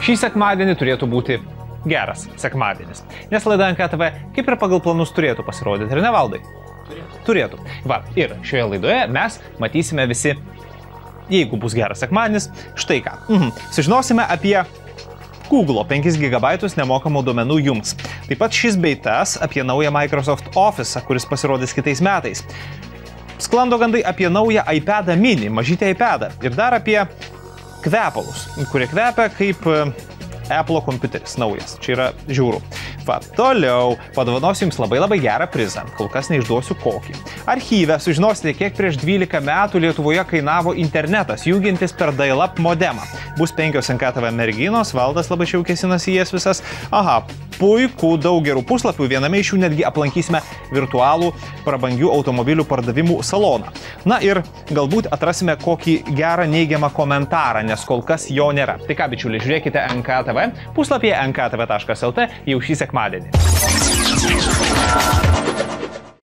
Šį sekmadienį turėtų būti geras sekmadienis, nes laida NKTV kaip ir pagal planus turėtų pasirodyti, ir ne, Valdai? Turėtų. Va, ir šioje laidoje mes matysime visi, jeigu bus geras sekmadienis, štai ką. Sužinosime apie Google 5 GB nemokamų duomenų jums. Taip pat šis bei tas apie naują Microsoft Office, kuris pasirodys kitais metais. Sklando gandai apie naują iPadą mini, mažytį iPadą. Ir dar apie kvepalus, kurie kvepia kaip Apple kompiuteris naujas. Čia yra žiauru. Va, toliau padovanosiu jums labai gerą prizą. Kol kas neišduosiu kokį. Archyve sužinosite, kiek prieš 12 metų Lietuvoje kainavo internetas, jungiantis per dial-up modemą. Bus 5 NKTV merginos, Valdas labai šiaukėsinasi jas visas. Aha, puiku, daug gerų puslapių, viename iš jų netgi aplankysime virtualų prabangių automobilių pardavimų saloną. Na ir galbūt atrasime kokį gerą neigiamą komentarą, nes kol kas jo nėra. Tai ką, bičiuliai, žiūrėkite NKTV puslapyje nktv.lt jau šį sekmadienį.